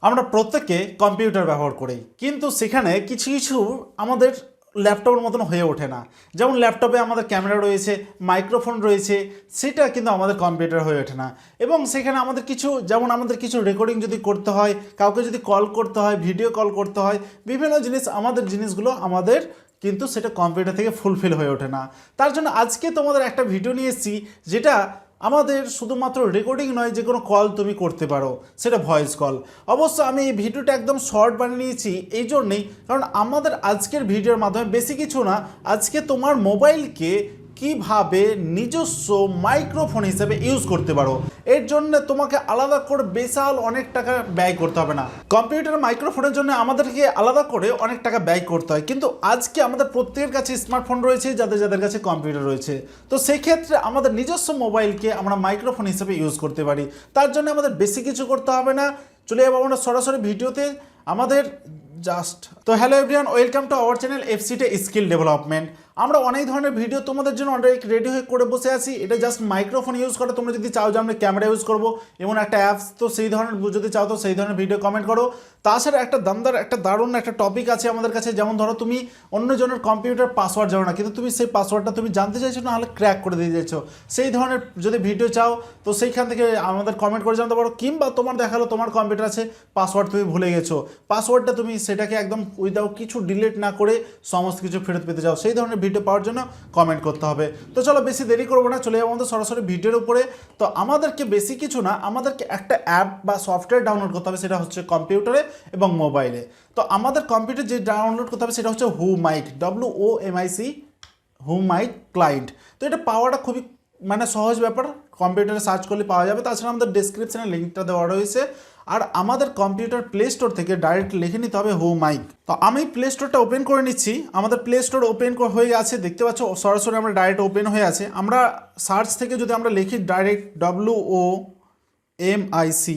আমরা প্রত্যেকে কম্পিউটার ব্যবহার করি, কিন্তু সেখানে কিছু কিছু আমাদের ল্যাপটপের মতন হয়ে ওঠে না। যেমন ল্যাপটপে আমাদের ক্যামেরা রয়েছে, মাইক্রোফোন রয়েছে, সেটা কিন্তু আমাদের কম্পিউটার হয়ে ওঠে না। এবং সেখানে আমাদের কিছু রেকর্ডিং যদি করতে হয়, কাউকে যদি কল করতে হয়, ভিডিও কল করতে হয়, বিভিন্ন জিনিসগুলো আমাদের কিন্তু সেটা কম্পিউটার থেকে ফুলফিল হয়ে ওঠে না। তার জন্য আজকে তোমাদের একটা ভিডিও নিয়ে এসেছি, যেটা আমাদের শুধুমাত্র রেকর্ডিং নয়, যে কোনো কল তুমি করতে পারো, সেটা ভয়েস কল। অবশ্য আমি এই ভিডিওটা একদম শর্ট বানিয়ে নিয়েছি এই জন্যেই, কারণ আমাদের আজকের ভিডিওর মাধ্যমে বেশি কিছু না, আজকে তোমার মোবাইলকে কিভাবে নিজস্ব মাইক্রোফোন হিসেবে ইউজ করতে পারো, এর জন্য তোমাকে আলাদা করে বিশাল অনেক টাকা ব্যয় করতে হবে না। কম্পিউটার মাইক্রোফোনের জন্য আমাদেরকে আলাদা করে অনেক টাকা ব্যয় করতে হয়, কিন্তু আজকে আমাদের প্রত্যেকের কাছে স্মার্টফোন রয়েছে, যাদের কাছে কম্পিউটার রয়েছে। তো সেই ক্ষেত্রে আমাদের নিজস্ব মোবাইলকে আমরা মাইক্রোফোন হিসেবে ইউজ করতে পারি। তার জন্য আমাদের বেশি কিছু করতে হবে না, চলে যাবো আমরা সরাসরি ভিডিওতে। আমাদের তো hello everyone, welcome to our channel FCTI skill development. আমরা অনেক ধরনের ভিডিও তোমাদের জন্য অনেক রেডি হয়ে করে বসে আছি। এটা জাস্ট মাইক্রোফোন ইউজ করো, তোমরা যদি চাও যে আমরা ক্যামেরা ইউজ করবো এমন একটা অ্যাপস, তো সেই ধরনের যদি চাও তো সেই ধরনের ভিডিও কমেন্ট করো। তাছাড়া দারুণ একটা টপিক আছে আমাদের কাছে। যেমন ধরো তুমি অন্যজনের কম্পিউটার পাসওয়ার্ড জানো না, কিন্তু তুমি সেই পাসওয়ার্ডটা তুমি জানতে চাইছো, না হলে ক্র্যাক করে দিয়ে চাইছো, সেই ধরনের যদি ভিডিও চাও তো সেইখান থেকে আমাদের কমেন্ট করে জানতে পারো। কিংবা তোমার দেখালো তোমার কম্পিউটার আছে, পাসওয়ার্ড তুমি ভুলে গেছো, পাসওয়ার্ডটা তুমি সেটাকে একদম উইদাউট কিছু ডিলিট না করে সমস্ত কিছু ফেরত পেতে চাও, সেই ধরনের ভিডিও পাওয়ার জন্য কমেন্ট করতে হবে। তো চলো বেশি দেরি করবো না, চলে যাবো আমাদের সরাসরি ভিডিওর উপরে। তো আমাদেরকে বেশি কিছু না, আমাদেরকে একটা অ্যাপ বা সফটওয়্যার ডাউনলোড করতে হবে, সেটা হচ্ছে কম্পিউটারে এবং মোবাইলে। তো আমাদের কম্পিউটার যে ডাউনলোড করতে হবে সেটা হচ্ছে WhoMic, WOMIC, WhoMic ক্লায়েন্ট। তো এটা পাওয়াটা খুবই সহজ ব্যাপার, কম্পিউটারে সার্চ করলে পাওয়া যাবে। তাছাড়া আমাদের ডেসক্রিপশনে লিঙ্কটা দেওয়া রয়েছে। আর আমাদের কম্পিউটার প্লে স্টোর থেকে ডাইরেক্ট লিখে নিতে হবে WhoMic। তো আমি প্লে স্টোরটা ওপেন করে নিচ্ছি। আমাদের প্লে স্টোর ওপেন হয়ে আছে, দেখতে পাচ্ছ সরাসরি আমরা ডাইরেক্ট ওপেন হয়ে আছে। আমরা সার্চ থেকে যদি আমরা লিখি ডাইরেক্ট WOMIC,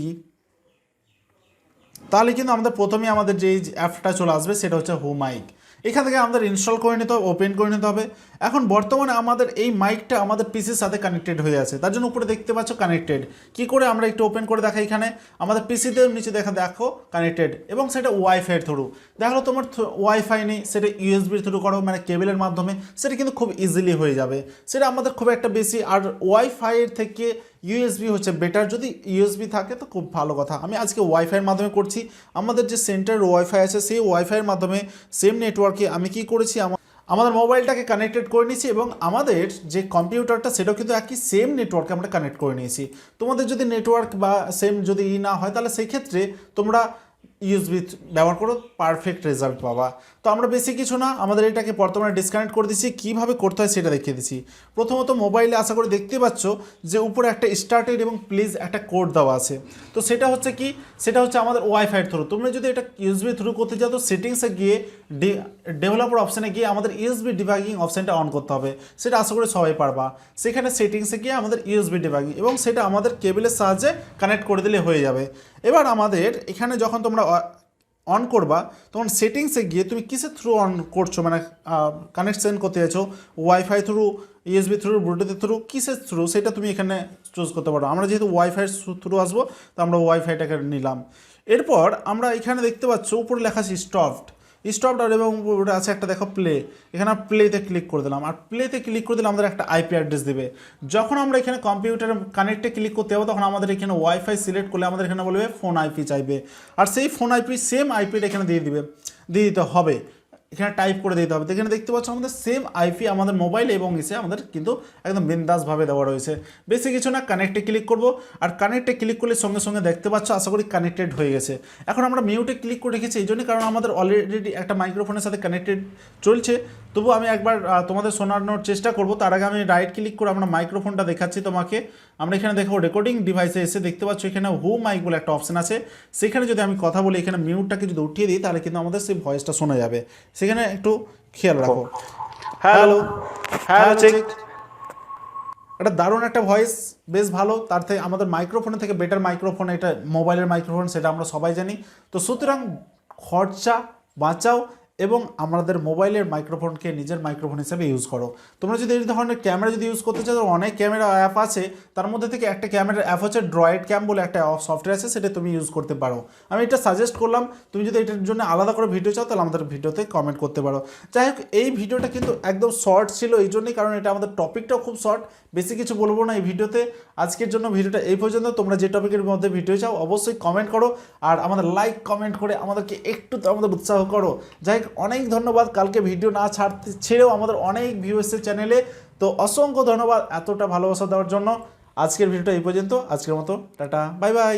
তাহলে কিন্তু আমাদের প্রথমেই আমাদের যে অ্যাপটা চলে আসবে সেটা হচ্ছে WhoMic। এখান থেকে আমাদের ইনস্টল করে নিতে হবে, ওপেন করে নিতে হবে। এখন বর্তমানে আমাদের এই মাইকটা আমাদের পিসির সাথে কানেক্টেড হয়ে আছে, তার জন্য উপরে দেখতে পাচ্ছ কানেক্টেড। কি করে আমরা একটু ওপেন করে দেখাই, এখানে আমাদের পিসিতে নিচে দেখো কানেক্টেড, এবং সেটা ওয়াইফাইয়ের থ্রু। দেখালো তোমার ওয়াইফাই নেই, সেটা ইউএসবির থ্রু করো, কেবলের মাধ্যমে, সেটা কিন্তু খুব ইজিলি হয়ে যাবে। সেটা আমাদের খুব একটা বেশি, আর ওয়াইফাইয়ের থেকে ইউএসবি হচ্ছে বেটার। যদি ইউএসবি থাকে তো খুব ভালো কথা। আমি আজকে ওয়াইফাইয়ের মাধ্যমে করছি। আমাদের যে সেন্টার ওয়াইফাই আছে সেই ওয়াইফাইয়ের মাধ্যমে সেম নেটওয়ার্কে আমি কি করেছি, আমাদের মোবাইলটাকে কানেক্টেড করে নিয়েছি, এবং আমাদের যে কম্পিউটারটা সেটাও কিন্তু একই সেম নেটওয়ার্কে আমরা কানেক্ট করে নিয়েছি। তোমাদের যদি নেটওয়ার্ক বা সেম যদি না হয়, তাহলে সেই ক্ষেত্রে তোমরা ইউএসবি ব্যবহার করো, পারফেক্ট রেজাল্ট পাবা। তো আমরা বেশি কিছু না, আমাদের এটাকে বর্তমানে ডিসকানেক্ট করে দিচ্ছি। কীভাবে করতে হয় সেটা দেখিয়ে দিচ্ছি। প্রথমত মোবাইলে আশা করে দেখতে পাচ্ছ যে উপরে একটা স্টার্টেড এবং প্লিজ একটা কোড দেওয়া আছে। তো সেটা হচ্ছে কি, সেটা হচ্ছে আমাদের ওয়াইফাইয়ের থ্রু। তোমরা যদি এটা ইউএসবি থ্রু করতে চাও তো সেটিংসে গিয়ে ডেভেলপার অপশানে গিয়ে আমাদের ইউএসবি ডিবাগিং অপশানটা অন করতে হবে। সেটা আশা করি সবাই পারবা। সেখানে সেটিংসে গিয়ে আমাদের ইউএসবি ডিবাগিং, এবং সেটা আমাদের কেবলের সাহায্যে কানেক্ট করে দিলে হয়ে যাবে। এবার আমাদের এখানে যখন তোমরা অন করবা তখন সেটিংসে গিয়ে তুমি কিসের থ্রু অন করছো, কানেকশন করতে চাইছো, ওয়াইফাই থ্রু, ইউএসবি থ্রু, ব্লুটুথের থ্রু, কিসের থ্রু সেটা তুমি এখানে চুজ করতে পারো। আমরা যেহেতু ওয়াইফাইয়ের থ্রু আসবো তো আমরা ওয়াইফাইটাকে নিলাম। এরপর আমরা এখানে দেখতে পাচ্ছ উপরে লেখা আছে স্টপড, আর এবং ওটা আছে একটা দেখো প্লে। এখানে প্লেতে ক্লিক করে দিলাম, আর প্লেতে ক্লিক করে দিলে আমাদের একটা আইপি অ্যাড্রেস দেবে। যখন আমরা এখানে কম্পিউটারে কানেক্টে ক্লিক করতে যাবো তখন আমাদের এখানে ওয়াইফাই সিলেক্ট করলে আমাদের এখানে বলবে ফোন আইপি চাইবে, আর সেই ফোন আইপি সেম আইপিটা এখানে দিয়ে দিতে হবে। এখানে টাইপ করে দিতে হবে। এখানে দেখতে পাচ্ছ আমাদের সেম আইপি আমাদের মোবাইলে এবং এসে আমাদের কিন্তু একদম বিন্দাসভাবে দেওয়া রয়েছে। বেশি কিছু না, কানেক্টে ক্লিক করব, আর কানেক্টে ক্লিক করলে সঙ্গে সঙ্গে দেখতে পাচ্ছ আশা করি কানেক্টেড হয়ে গেছে। এখন আমরা মিউটে ক্লিক করে রেখেছি এই জন্যই, কারণ আমাদের অলরেডি একটা মাইক্রোফোনের সাথে কানেক্টেড চলছে। তবু আমি একবার তোমাদের শোনানোর চেষ্টা করব। তার আগে আমি রাইট ক্লিক করে আমরা মাইক্রোফোনটা দেখাচ্ছি তোমাকে। আমরা এখানে দেখো রেকর্ডিং ডিভাইসে এসে দেখতে পাচ্ছ এখানে WhoMic বলে একটা অপশান আছে। সেখানে যদি আমি কথা বলি, এখানে মিউটটাকে যদি উঠিয়ে দিই তাহলে কিন্তু আমাদের সেই ভয়েসটা শোনা যাবে। সেখানে একটু খেয়াল রাখো। Hello hello check. এটা দারুণ একটা ভয়েস, বেশ ভালো। তার থেকে আমাদের মাইক্রোফোনের থেকে বেটার মাইক্রোফোন এটা মোবাইলের মাইক্রোফোন, সেটা আমরা সবাই জানি। তো সুতরাং খরচা বাঁচাও এবং আমাদের মোবাইলের মাইক্রোফোনকে নিজের মাইক্রোফোন হিসেবে ইউজ করো। তোমরা যদি এই ধরনের ক্যামেরা যদি ইউজ করতে চাও, অনেক ক্যামেরা অ্যাপ আছে, তার মধ্যে থেকে একটা ক্যামেরার অ্যাপ হচ্ছে ড্রয়েড ক্যাম বলে একটা সফটওয়্যার আছে, সেটা তুমি ইউজ করতে পারো। আমি এটা সাজেস্ট করলাম। তুমি যদি এটার জন্য আলাদা করে ভিডিও চাও তাহলে আমাদের ভিডিওতে কমেন্ট করতে পারো। যাই হোক, এই ভিডিওটা কিন্তু একদম শর্ট ছিল এই জন্যই, কারণ এটা আমাদের টপিকটাও খুব শর্ট, বেশি কিছু বলবো না এই ভিডিওতে। আজকের জন্য ভিডিওটা এই পর্যন্ত। তোমরা যে টপিকের মধ্যে ভিডিও চাও অবশ্যই কমেন্ট করো, আর আমাদের লাইক কমেন্ট করে আমাদেরকে একটু তো আমাদের উৎসাহ করো। যাই হোক, অনেক ধন্যবাদ। কালকে ভিডিও না ছেড়েও আমাদের অনেক ভিউ এসেছে চ্যানেলে, তো অসংখ্য ধন্যবাদ এতটা ভালোবাসা দেওয়ার জন্য। আজকের ভিডিওটা এই পর্যন্ত। আজকের মতো টাটা, বাই বাই।